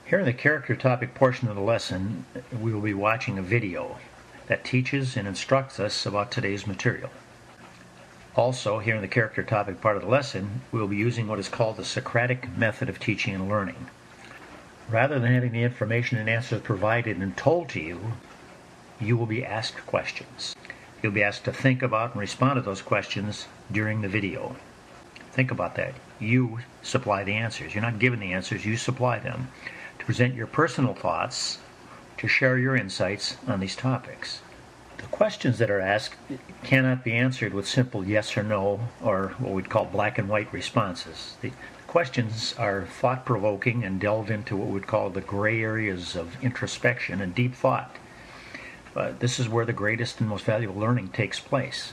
Here in the character topic portion of the lesson, we will be watching a video that teaches and instructs us about today's material. Also, here in the character topic part of the lesson, we will be using what is called the Socratic method of teaching and learning. Rather than having the information and answers provided and told to you, you will be asked questions. You'll be asked to think about and respond to those questions during the video. Think about that. You supply the answers. You're not given the answers, you supply them. To present your personal thoughts, to share your insights on these topics. The questions that are asked cannot be answered with simple yes or no, or what we'd call black and white responses. The questions are thought-provoking and delve into what we'd call the gray areas of introspection and deep thought. This is where the greatest and most valuable learning takes place.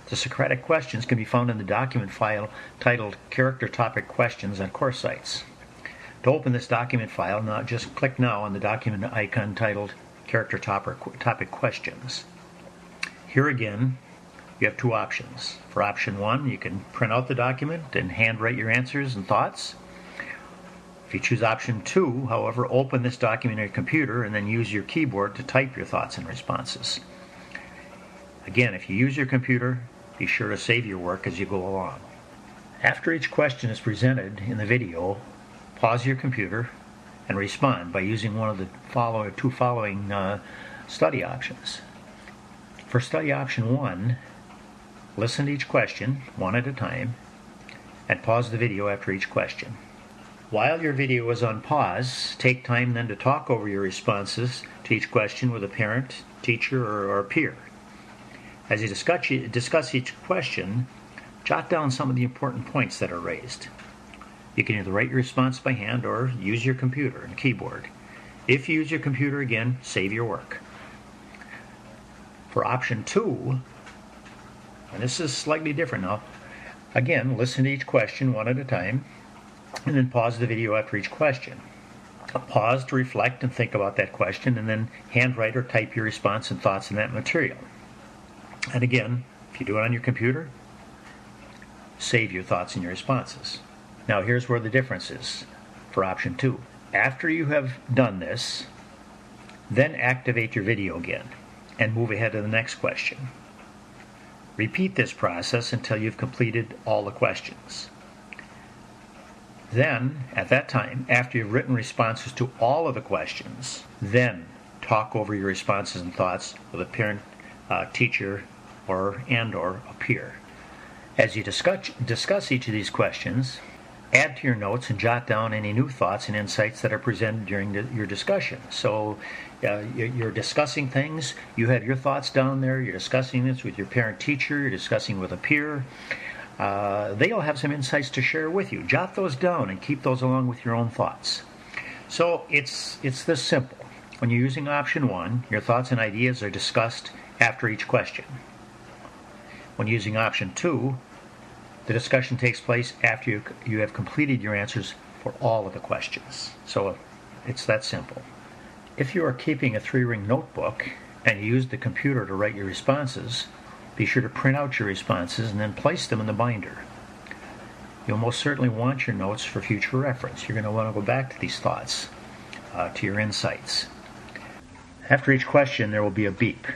The Socratic questions can be found in the document file titled Character Topic Questions on course sites. To open this document file, just click now on the document icon titled Character Topic Questions. Here again, you have two options. For option one, you can print out the document and handwrite your answers and thoughts. If you choose option two, however, open this document on your computer and then use your keyboard to type your thoughts and responses. Again, if you use your computer, be sure to save your work as you go along. After each question is presented in the video, pause your computer and respond by using one of the two following study options. For study option one, listen to each question one at a time and pause the video after each question. While your video is on pause, take time then to talk over your responses to each question with a parent, teacher, or peer. As you discuss each question, jot down some of the important points that are raised. You can either write your response by hand or use your computer and keyboard. If you use your computer, again, save your work. For option two, and this is slightly different now, again, listen to each question one at a time, and then pause the video after each question. Pause to reflect and think about that question, and then handwrite or type your response and thoughts in that material. And again, if you do it on your computer, save your thoughts and your responses. Now here's where the difference is for option two. After you have done this, then activate your video again and move ahead to the next question. Repeat this process until you've completed all the questions. Then, at that time, after you've written responses to all of the questions, then talk over your responses and thoughts with a parent, teacher, or a peer. As you discuss each of these questions, add to your notes and jot down any new thoughts and insights that are presented during your discussion. So you're discussing things, you have your thoughts down there, you're discussing this with your parent teacher, you're discussing with a peer. They'll have some insights to share with you. Jot those down and keep those along with your own thoughts. So it's this simple. When you're using option one, your thoughts and ideas are discussed after each question. When using option two, the discussion takes place after you have completed your answers for all of the questions. So it's that simple. If you are keeping a 3-ring notebook and you use the computer to write your responses, be sure to print out your responses and then place them in the binder. You'll most certainly want your notes for future reference. You're going to want to go back to these thoughts, to your insights. After each question, there will be a beep,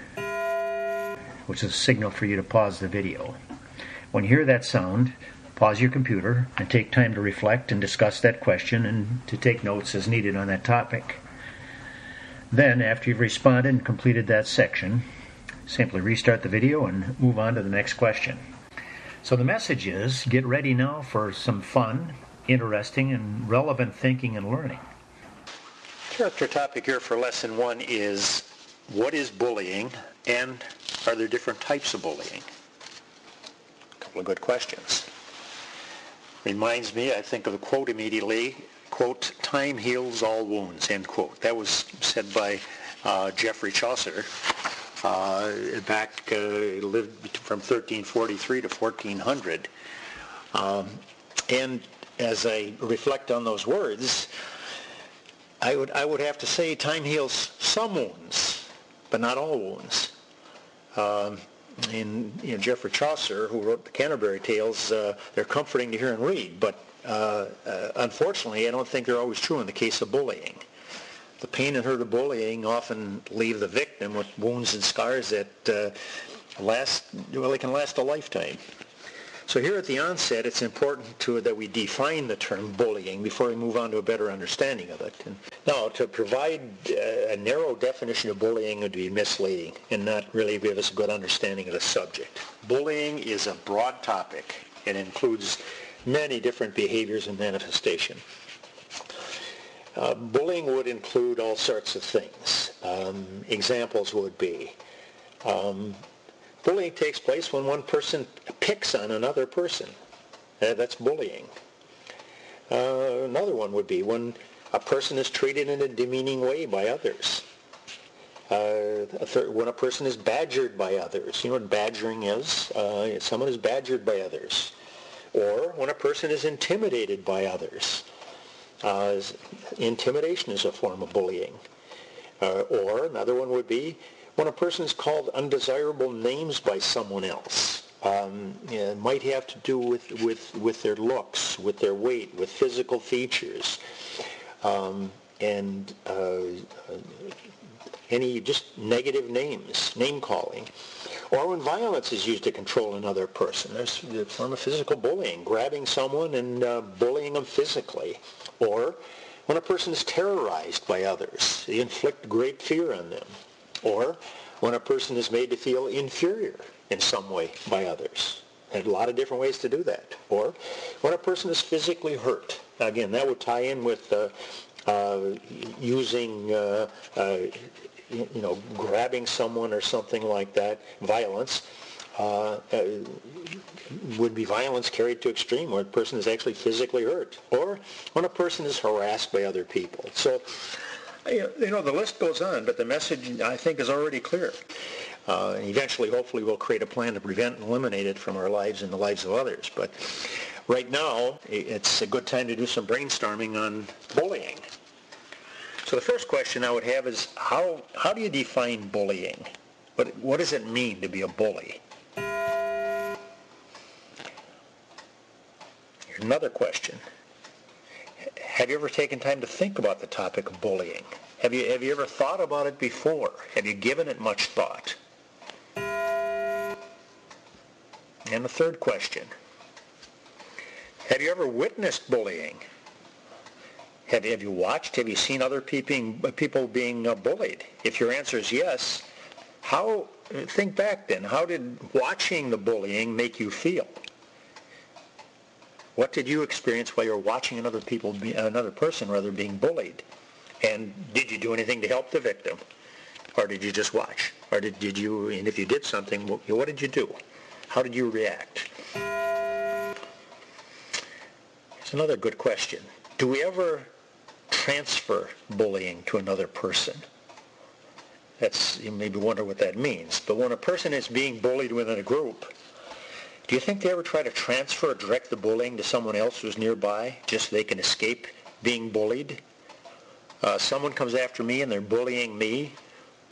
which is a signal for you to pause the video. When you hear that sound, pause your computer and take time to reflect and discuss that question and to take notes as needed on that topic. Then, after you've responded and completed that section, simply restart the video and move on to the next question. So the message is, get ready now for some fun, interesting, and relevant thinking and learning. Character topic here for lesson one is, what is bullying and are there different types of bullying? Couple of good questions. Reminds me, I think of a quote immediately, quote, "Time heals all wounds," end quote. That was said by Geoffrey Chaucer. Lived from 1343 to 1400. And as I reflect on those words, I would have to say time heals some wounds, but not all wounds. Geoffrey Chaucer, who wrote the Canterbury Tales, they're comforting to hear and read, but unfortunately I don't think they're always true in the case of bullying. The pain and hurt of bullying often leave the victim with wounds and scars that they can last a lifetime. So here at the onset, it's important that we define the term bullying before we move on to a better understanding of it. And now, to provide a narrow definition of bullying would be misleading and not really give us a good understanding of the subject. Bullying is a broad topic. It includes many different behaviors and manifestations. Bullying would include all sorts of things. Examples would be bullying takes place when one person picks on another person. That's bullying. Another one would be when a person is treated in a demeaning way by others. When a person is badgered by others. You know what badgering is? Someone is badgered by others. Or when a person is intimidated by others. Intimidation is a form of bullying. Or another one would be when a person is called undesirable names by someone else. It might have to do with their looks, with their weight, with physical features, and any just negative names, name calling. Or when violence is used to control another person. There's a form of physical bullying, grabbing someone and bullying them physically. Or when a person is terrorized by others, they inflict great fear on them. Or when a person is made to feel inferior in some way by others. And a lot of different ways to do that. Or when a person is physically hurt. Again, that would tie in with using, grabbing someone or something like that. Violence would be violence carried to extreme, where a person is actually physically hurt. Or when a person is harassed by other people. So, the list goes on, but the message, I think, is already clear. And eventually, hopefully, we'll create a plan to prevent and eliminate it from our lives and the lives of others. But right now, it's a good time to do some brainstorming on bullying. So the first question I would have is, how do you define bullying? What does it mean to be a bully? Here's another question. Have you ever taken time to think about the topic of bullying? Have you ever thought about it before? Have you given it much thought? And the third question. Have you ever witnessed bullying? Have you watched? Have you seen other people being bullied? If your answer is yes, think back then. How did watching the bullying make you feel? What did you experience while you were watching another person being bullied? And did you do anything to help the victim? Or did you just watch? Or did you, and if you did something, what did you do? How did you react? Here's another good question. Do we transfer bullying to another person? You maybe wonder what that means. But when a person is being bullied within a group, do you think they ever try to transfer or direct the bullying to someone else who's nearby just so they can escape being bullied? Someone comes after me and they're bullying me.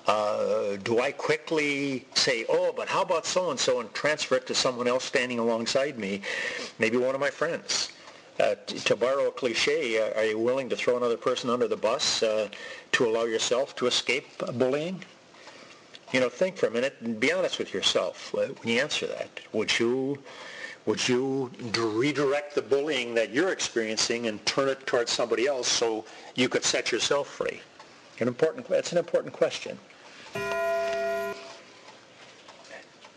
Do I quickly say, but how about so-and-so, and transfer it to someone else standing alongside me, maybe one of my friends? To borrow a cliche, are you willing to throw another person under the bus to allow yourself to escape bullying? Think for a minute and be honest with yourself when you answer that. Would you redirect the bullying that you're experiencing and turn it towards somebody else so you could set yourself free? That's an important question.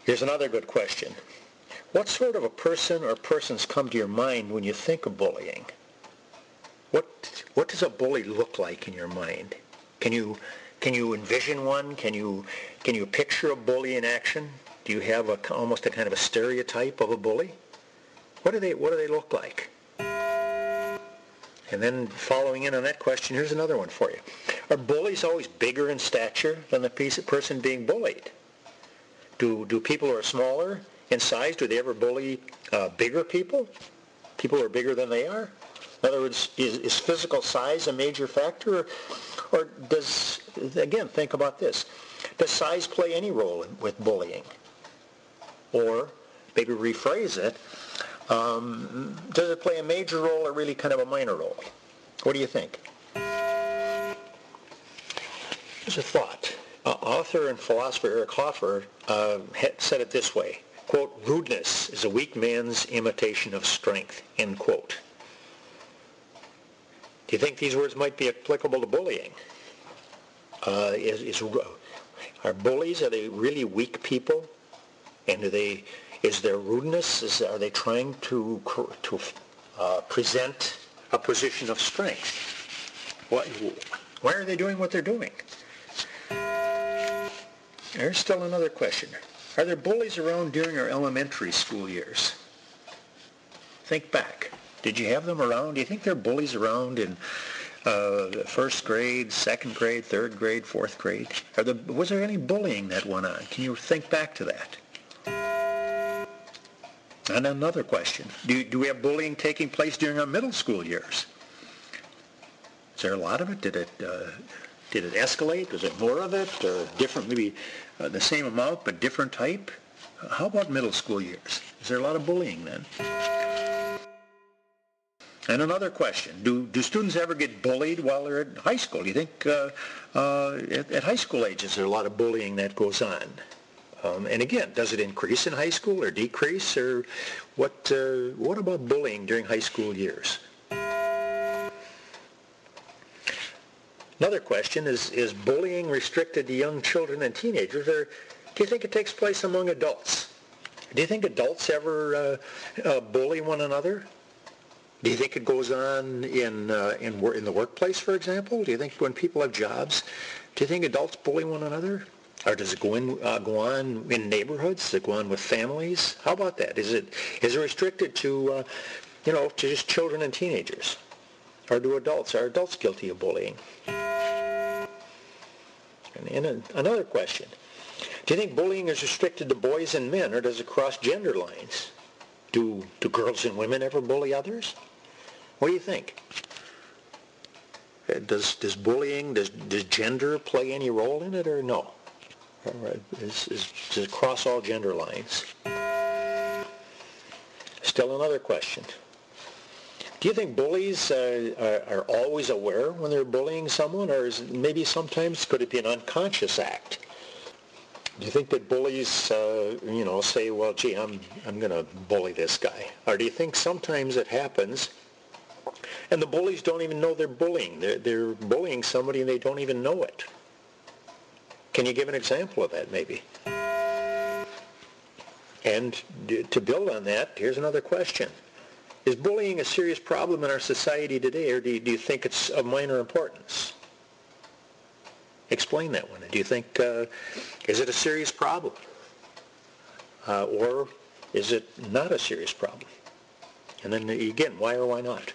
Here's another good question. What sort of a person or persons come to your mind when you think of bullying? What does a bully look like in your mind? Can you envision one? Can you picture a bully in action? Do you have almost a kind of a stereotype of a bully? What do they look like? And then following in on that question, here's another one for you. Are bullies always bigger in stature than the person being bullied? Do people who are smaller in size, do they ever bully bigger people? People who are bigger than they are? In other words, is physical size a major factor? Or think about this. Does size play any role with bullying? Or, maybe rephrase it, does it play a major role or really kind of a minor role? What do you think? Here's a thought. Author and philosopher Eric Hoffer said it this way, quote, "Rudeness is a weak man's imitation of strength," end quote. Do you think these words might be applicable to bullying? Are bullies, are they really weak people? And is their rudeness, are they trying to present a position of strength? Why are they doing what they're doing? There's still another question. Are there bullies around during our elementary school years? Think back. Did you have them around? Do you think there are bullies around in first grade, second grade, third grade, fourth grade? Was there any bullying that went on? Can you think back to that? And another question. Do we have bullying taking place during our middle school years? Is there a lot of it? Did it escalate? Was it more of it? Or different, maybe the same amount but different type? How about middle school years? Is there a lot of bullying then? And another question, do students ever get bullied while they're in high school? Do you think at high school age is there a lot of bullying that goes on? And again, does it increase in high school or decrease? Or what about bullying during high school years? Another question is bullying restricted to young children and teenagers, or do you think it takes place among adults? Do you think adults ever bully one another? Do you think it goes on in the workplace, for example? Do you think when people have jobs, do you think adults bully one another? Or does it go on in neighborhoods? Does it go on with families? How about that? Is it restricted to to just children and teenagers? Or are adults guilty of bullying? And another question. Do you think bullying is restricted to boys and men, or does it cross gender lines? Do girls and women ever bully others? What do you think? Does bullying, does gender play any role in it, or no? Does it cross all gender lines? Still another question. Do you think bullies are always aware when they're bullying someone, or maybe sometimes could it be an unconscious act? Do you think that bullies, say, well, gee, I'm going to bully this guy? Or do you think sometimes it happens and the bullies don't even know they're bullying? They're bullying somebody and they don't even know it. Can you give an example of that, maybe? And to build on that, here's another question. Is bullying a serious problem in our society today, or do you think it's of minor importance? Explain that one. Do you think, is it a serious problem? Or is it not a serious problem? And then again, why or why not?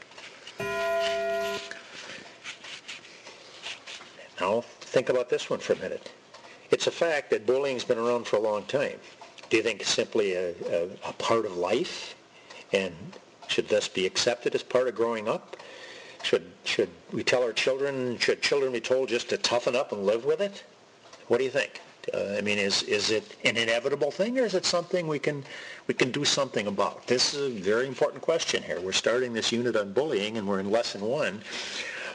Now, think about this one for a minute. It's a fact that bullying's been around for a long time. Do you think it's simply a part of life and should thus be accepted as part of growing up? Should we tell our children, should children be told just to toughen up and live with it? What do you think? Is it an inevitable thing, or is it something we can do something about? This is a very important question here. We're starting this unit on bullying, and we're in lesson 1.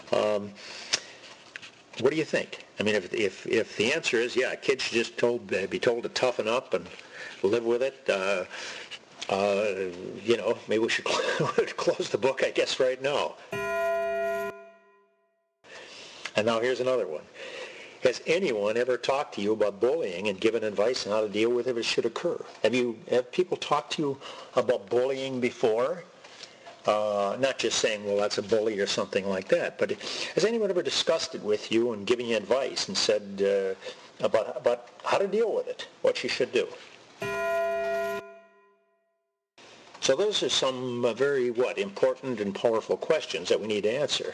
What do you think? I mean, if the answer is, yeah, kids should just be told to toughen up and live with it, maybe we should close the book, I guess, right now. And now here's another one. Has anyone ever talked to you about bullying and given advice on how to deal with it if it should occur? Have people talked to you about bullying before? Not just saying, well, that's a bully or something like that, but has anyone ever discussed it with you and given you advice and said about how to deal with it, what you should do? So those are some very, important and powerful questions that we need to answer.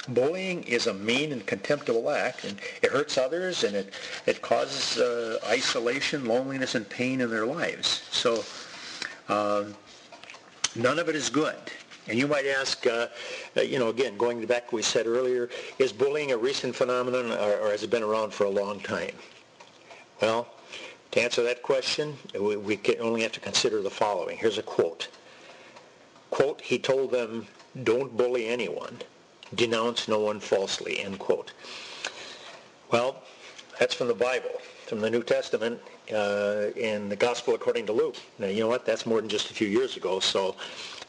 Bullying is a mean and contemptible act, and it hurts others, and it causes isolation, loneliness, and pain in their lives. So none of it is good. And you might ask, again, going back to what we said earlier, is bullying a recent phenomenon, or has it been around for a long time? Well, to answer that question, we only have to consider the following. Here's a quote. Quote, he told them, "Don't bully anyone. Denounce no one falsely," end quote. Well, that's from the Bible, from the New Testament, in the Gospel according to Luke. Now, you know what? That's more than just a few years ago. So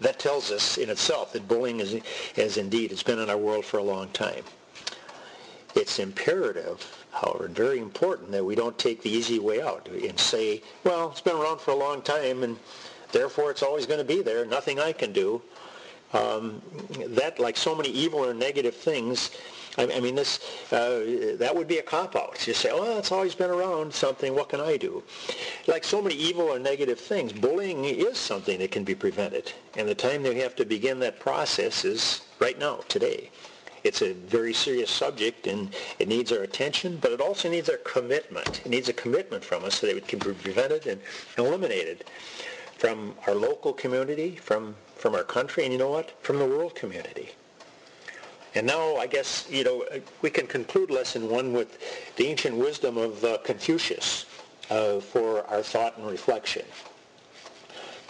that tells us in itself that bullying is indeed, it's been in our world for a long time. It's imperative, however, and very important that we don't take the easy way out and say, well, it's been around for a long time and therefore it's always going to be there, nothing I can do. That, like so many evil or negative things, I mean, that would be a cop-out. Just say, oh, it's always been around, something, what can I do? Like so many evil or negative things, bullying is something that can be prevented. And the time that we have to begin that process is right now, today. It's a very serious subject, and it needs our attention, but it also needs our commitment. It needs a commitment from us so that it can be prevented and eliminated from our local community, from our country, and you know what? From the world community. And now, I guess, we can conclude lesson 1 with the ancient wisdom of Confucius for our thought and reflection.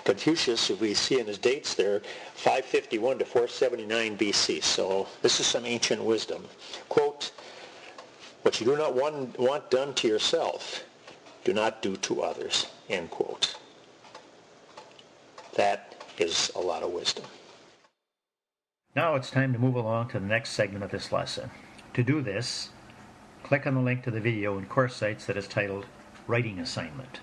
Confucius, if we see in his dates there, 551 to 479 BC. So this is some ancient wisdom. Quote, what you do not want done to yourself, do not do to others. End quote. That is a lot of wisdom. Now it's time to move along to the next segment of this lesson. To do this, click on the link to the video in Course Sites that is titled Writing Assignment.